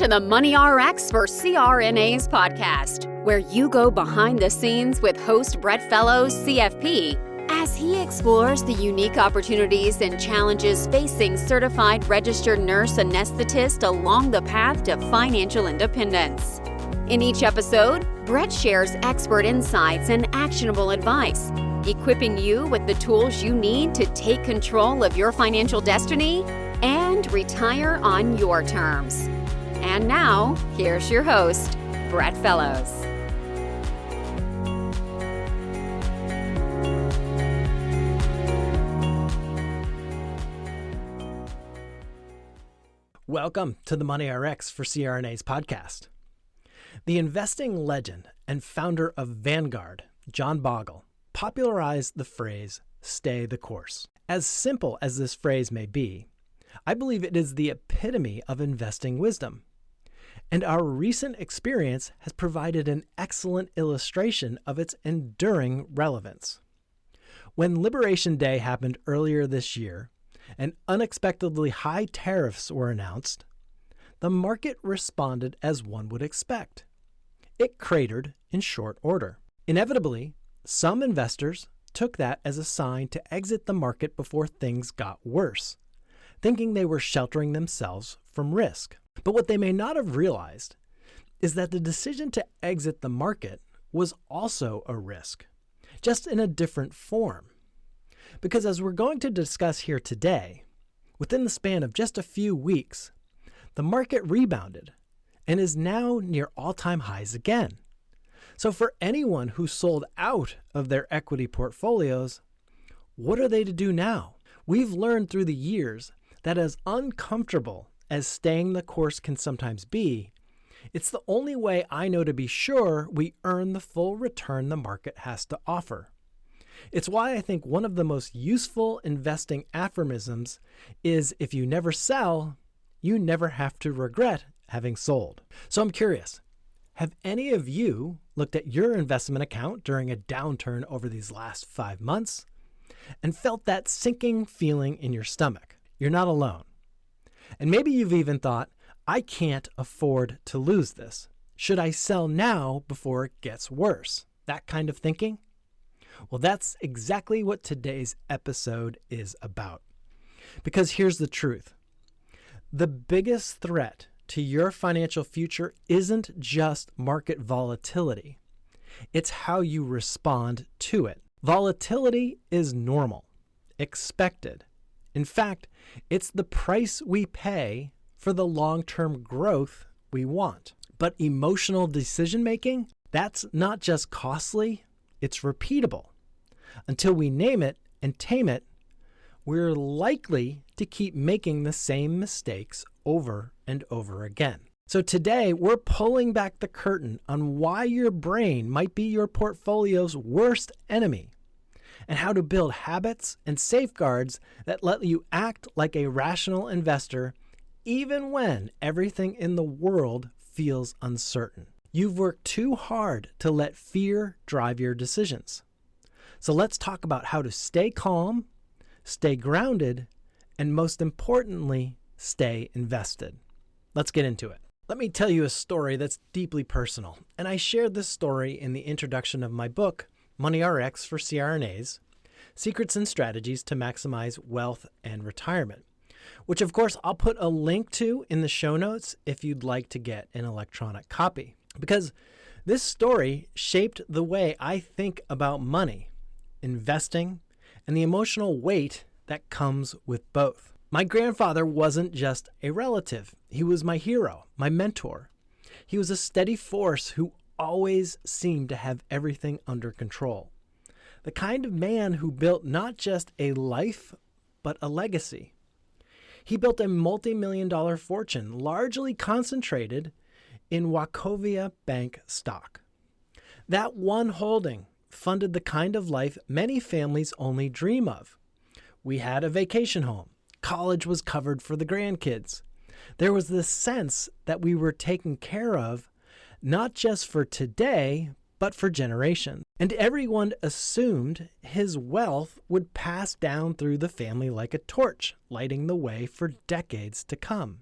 to the Money RX for CRNAs podcast, where you go behind the scenes with host Brett Fellows, CFP, as he explores the unique opportunities and challenges facing certified registered nurse anesthetist along the path to financial independence. In each episode, Brett shares expert insights and actionable advice, equipping you with the tools you need to take control of your financial destiny and retire on your terms. And now, here's your host, Brett Fellows. Welcome to the Money RX for CRNAs podcast. The investing legend and founder of Vanguard, John Bogle, popularized the phrase, "stay the course." As simple as this phrase may be, I believe it is the epitome of investing wisdom. And our recent experience has provided an excellent illustration of its enduring relevance. When Liberation Day happened earlier this year and unexpectedly high tariffs were announced, the market responded as one would expect. It cratered in short order. Inevitably, some investors took that as a sign to exit the market before things got worse, thinking they were sheltering themselves from risk. But what they may not have realized is that the decision to exit the market was also a risk, just in a different form. Because as we're going to discuss here today, within the span of just a few weeks, the market rebounded and is now near all-time highs again. So for anyone who sold out of their equity portfolios, what are they to do now? We've learned through the years that as uncomfortable as staying the course can sometimes be, it's the only way I know to be sure we earn the full return the market has to offer. It's why I think one of the most useful investing aphorisms is, if you never sell, you never have to regret having sold. So I'm curious, have any of you looked at your investment account during a downturn over these last 5 months and felt that sinking feeling in your stomach? You're not alone. And maybe you've even thought, I can't afford to lose this. Should I sell now before it gets worse? That kind of thinking? Well, that's exactly what today's episode is about. Because here's the truth. The biggest threat to your financial future isn't just market volatility. It's how you respond to it. Volatility is normal, expected. In fact, it's the price we pay for the long-term growth we want. But emotional decision-making, that's not just costly, it's repeatable. Until we name it and tame it, we're likely to keep making the same mistakes over and over again. So today, we're pulling back the curtain on why your brain might be your portfolio's worst enemy, and how to build habits and safeguards that let you act like a rational investor even when everything in the world feels uncertain. You've worked too hard to let fear drive your decisions. So let's talk about how to stay calm, stay grounded, and most importantly, stay invested. Let's get into it. Let me tell you a story that's deeply personal, and I shared this story in the introduction of my book, Money RX for CRNAs, Secrets and Strategies to Maximize Wealth and Retirement, which of course I'll put a link to in the show notes if you'd like to get an electronic copy. Because this story shaped the way I think about money, investing, and the emotional weight that comes with both. My grandfather wasn't just a relative. He was my hero, my mentor. He was a steady force who always seemed to have everything under control. The kind of man who built not just a life, but a legacy. He built a multi-million-dollar fortune, largely concentrated in Wachovia Bank stock. That one holding funded the kind of life many families only dream of. We had a vacation home. College was covered for the grandkids. There was this sense that we were taken care of, not just for today, but for generations. And everyone assumed his wealth would pass down through the family like a torch, lighting the way for decades to come.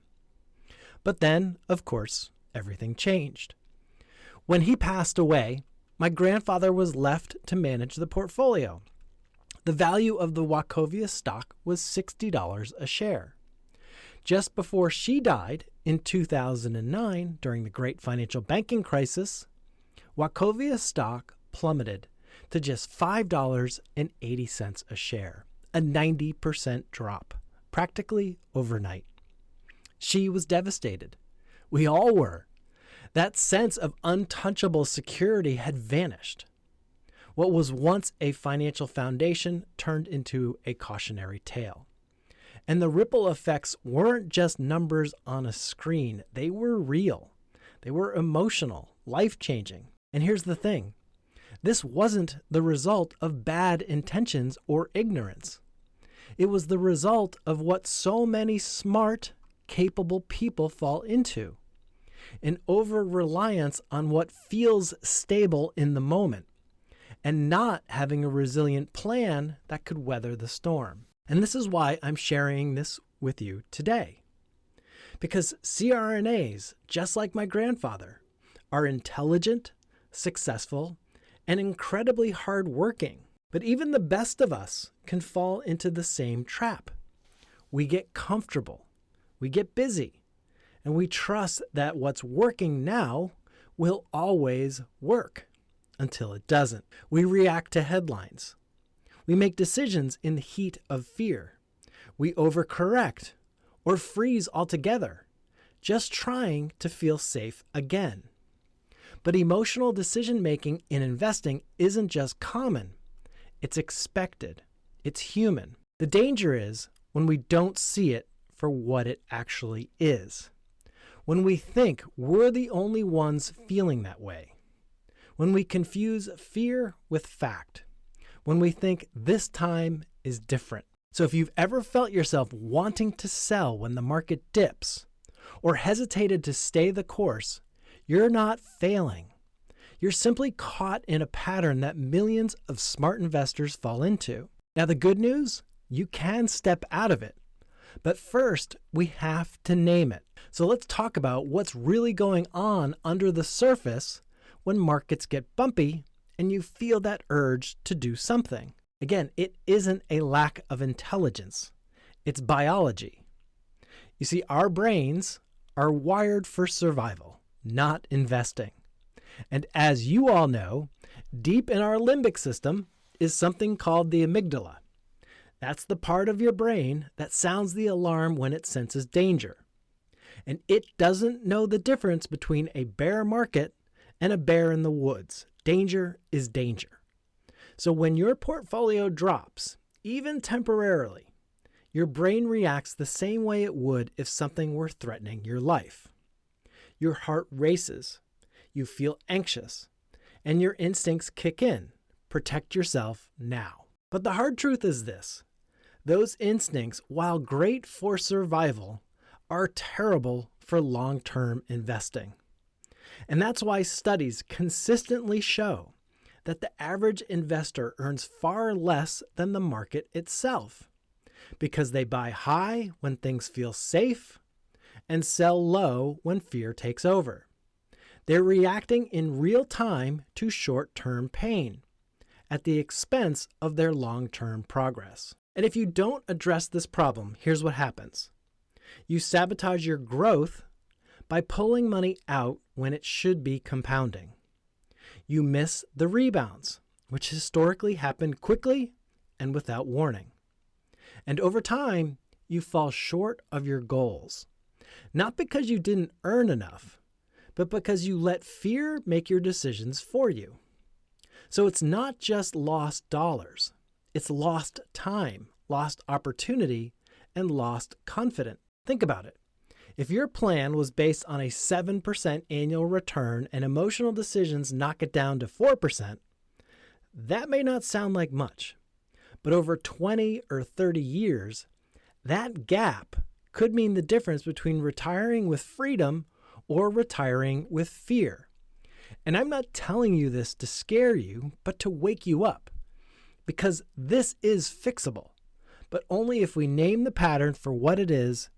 But then, of course, everything changed. When he passed away, my grandfather was left to manage the portfolio. The value of the Wachovia stock was $60 a share. Just before she died in 2009, during the great financial banking crisis, Wachovia stock plummeted to just $5.80 a share, a 90% drop, practically overnight. She was devastated. We all were. That sense of untouchable security had vanished. What was once a financial foundation turned into a cautionary tale. And the ripple effects weren't just numbers on a screen. They were real. They were emotional, life-changing. And here's the thing. This wasn't the result of bad intentions or ignorance. It was the result of what so many smart, capable people fall into. An over-reliance on what feels stable in the moment, and not having a resilient plan that could weather the storm. And this is why I'm sharing this with you today. Because CRNAs, just like my grandfather, are intelligent, successful, and incredibly hardworking. But even the best of us can fall into the same trap. We get comfortable, we get busy, and we trust that what's working now will always work until it doesn't. We react to headlines. We make decisions in the heat of fear. We overcorrect or freeze altogether, just trying to feel safe again. But emotional decision-making in investing isn't just common. It's expected. It's human. The danger is when we don't see it for what it actually is. When we think we're the only ones feeling that way. When we confuse fear with fact. When we think this time is different. So if you've ever felt yourself wanting to sell when the market dips, or hesitated to stay the course, you're not failing. You're simply caught in a pattern that millions of smart investors fall into. Now the good news, you can step out of it. But first, we have to name it. So let's talk about what's really going on under the surface when markets get bumpy and you feel that urge to do something. Again, it isn't a lack of intelligence. It's biology. You see, our brains are wired for survival, not investing. And as you all know, deep in our limbic system is something called the amygdala. That's the part of your brain that sounds the alarm when it senses danger. And it doesn't know the difference between a bear market and a bear in the woods. Danger is danger. So when your portfolio drops, even temporarily, your brain reacts the same way it would if something were threatening your life. Your heart races, you feel anxious, and your instincts kick in. Protect yourself now. But the hard truth is this. Those instincts, while great for survival, are terrible for long-term investing. And that's why studies consistently show that the average investor earns far less than the market itself, because they buy high when things feel safe and sell low when fear takes over. They're reacting in real time to short-term pain at the expense of their long-term progress. And if you don't address this problem, here's what happens. You sabotage your growth by pulling money out when it should be compounding. You miss the rebounds, which historically happen quickly and without warning. And over time, you fall short of your goals. Not because you didn't earn enough, but because you let fear make your decisions for you. So it's not just lost dollars. It's lost time, lost opportunity, and lost confidence. Think about it. If your plan was based on a 7% annual return and emotional decisions knock it down to 4%, that may not sound like much. But over 20 or 30 years, that gap could mean the difference between retiring with freedom or retiring with fear. And I'm not telling you this to scare you, but to wake you up. Because this is fixable, but only if we name the pattern for what it is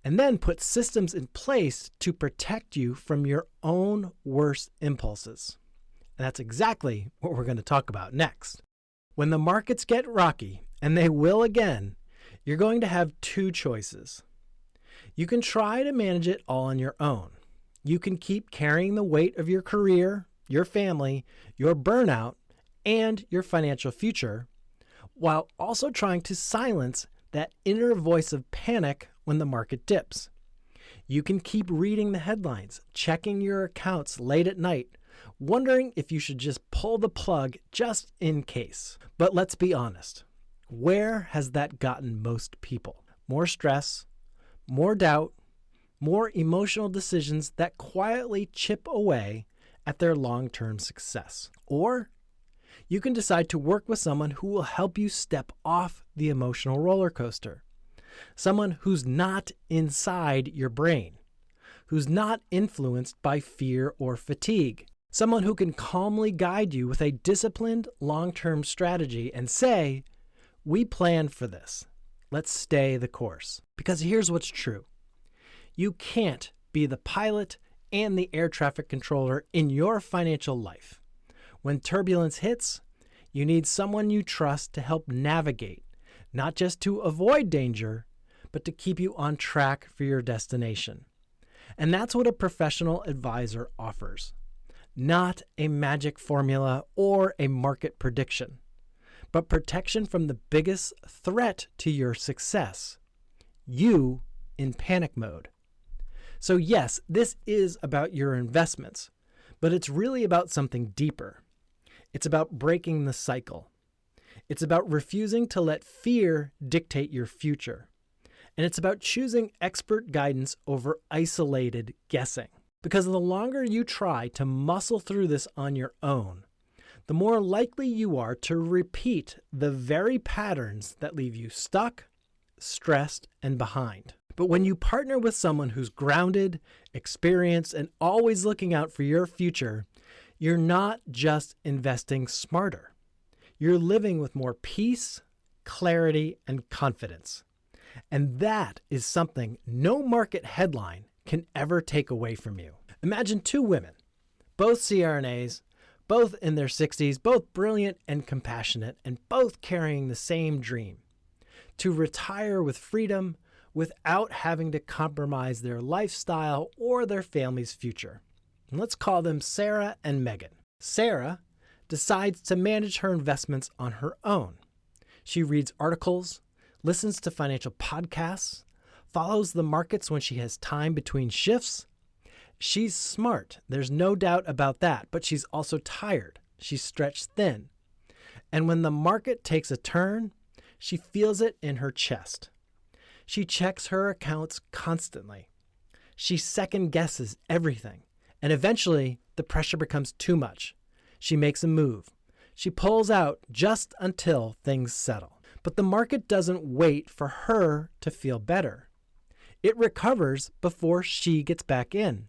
and then put systems in place to protect you from your own worst impulses. And that's exactly what we're going to talk about next. When the markets get rocky, and they will again, you're going to have two choices. You can try to manage it all on your own. You can keep carrying the weight of your career, your family, your burnout, and your financial future, while also trying to silence that inner voice of panic when the market dips. You can keep reading the headlines, checking your accounts late at night, wondering if you should just pull the plug just in case. But let's be honest. Where has that gotten most people? More stress, more doubt, more emotional decisions that quietly chip away at their long-term success. Or you can decide to work with someone who will help you step off the emotional roller coaster. Someone who's not inside your brain, who's not influenced by fear or fatigue. Someone who can calmly guide you with a disciplined long-term strategy and say, we planned for this. Let's stay the course. Because here's what's true. You can't be the pilot and the air traffic controller in your financial life. When turbulence hits, you need someone you trust to help navigate, not just to avoid danger, but to keep you on track for your destination. And that's what a professional advisor offers. Not a magic formula or a market prediction, but protection from the biggest threat to your success, you in panic mode. So yes, this is about your investments, but it's really about something deeper. It's about breaking the cycle. It's about refusing to let fear dictate your future. And it's about choosing expert guidance over isolated guessing. Because the longer you try to muscle through this on your own, the more likely you are to repeat the very patterns that leave you stuck, stressed, and behind. But when you partner with someone who's grounded, experienced, and always looking out for your future, you're not just investing smarter. You're living with more peace, clarity, and confidence. And that is something no market headline can ever take away from you. Imagine two women, both CRNAs, both in their 60s, both brilliant and compassionate, and both carrying the same dream: to retire with freedom without having to compromise their lifestyle or their family's future. And let's call them Sarah and Megan. Sarah decides to manage her investments on her own. She reads articles, listens to financial podcasts, follows the markets when she has time between shifts. She's smart, there's no doubt about that, but she's also tired. She's stretched thin. And when the market takes a turn, she feels it in her chest. She checks her accounts constantly. She second guesses everything. And eventually, the pressure becomes too much. She makes a move. She pulls out just until things settle. But the market doesn't wait for her to feel better. It recovers before she gets back in.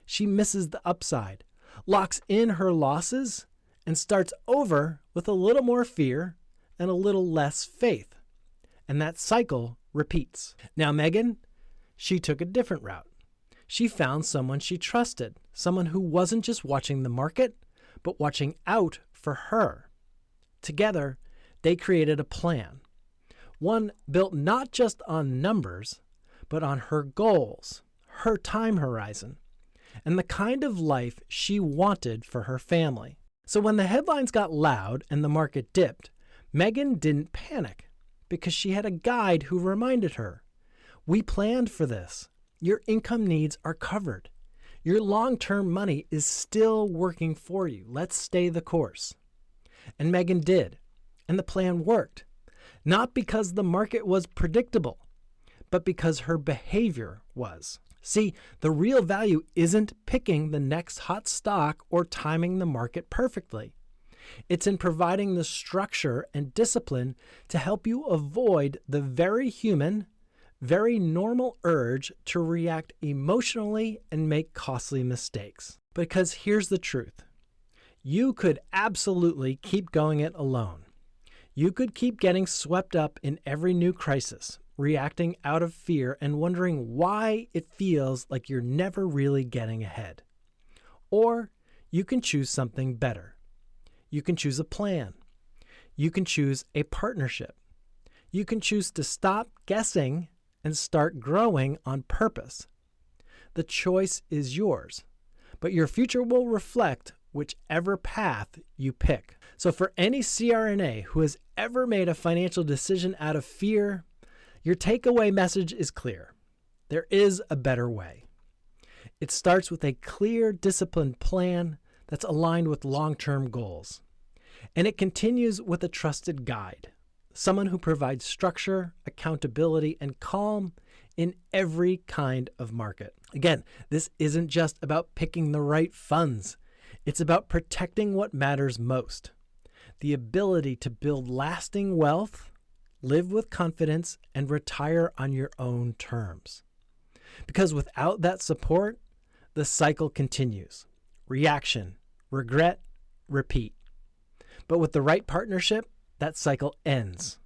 She misses the upside, locks in her losses, and starts over with a little more fear and a little less faith. And that cycle repeats. Now, Megan, she took a different route. She found someone she trusted, someone who wasn't just watching the market, but watching out for her. Together, they created a plan. One built not just on numbers, but on her goals, her time horizon, and the kind of life she wanted for her family. So when the headlines got loud and the market dipped, Megan didn't panic because she had a guide who reminded her, "We planned for this. Your income needs are covered. Your long-term money is still working for you. Let's stay the course." And Megan did, and the plan worked. Not because the market was predictable, but because her behavior was. See, the real value isn't picking the next hot stock or timing the market perfectly. It's in providing the structure and discipline to help you avoid the very human, very normal urge to react emotionally and make costly mistakes. Because here's the truth. You could absolutely keep going it alone. You could keep getting swept up in every new crisis, reacting out of fear and wondering why it feels like you're never really getting ahead. Or you can choose something better. You can choose a plan. You can choose a partnership. You can choose to stop guessing and start growing on purpose. The choice is yours, but your future will reflect whichever path you pick. So for any CRNA who has ever made a financial decision out of fear, your takeaway message is clear. There is a better way. It starts with a clear, disciplined plan that's aligned with long-term goals. And it continues with a trusted guide, someone who provides structure, accountability, and calm in every kind of market. Again, this isn't just about picking the right funds. It's about protecting what matters most: the ability to build lasting wealth, live with confidence, and retire on your own terms. Because without that support, the cycle continues. Reaction, regret, repeat. But with the right partnership, that cycle ends,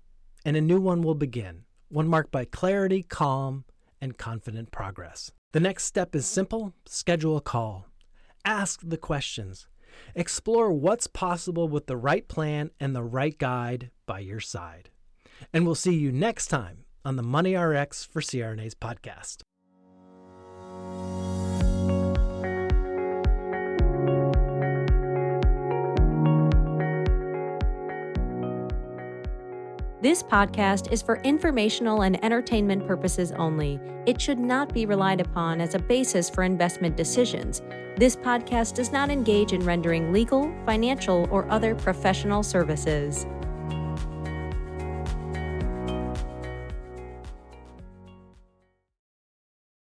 and a new one will begin, one marked by clarity, calm, and confident progress. The next step is simple: schedule a call. Ask the questions. Explore what's possible with the right plan and the right guide by your side. And we'll see you next time on the Money RX for CRNAs podcast. This podcast is for informational and entertainment purposes only. It should not be relied upon as a basis for investment decisions. This podcast does not engage in rendering legal, financial, or other professional services.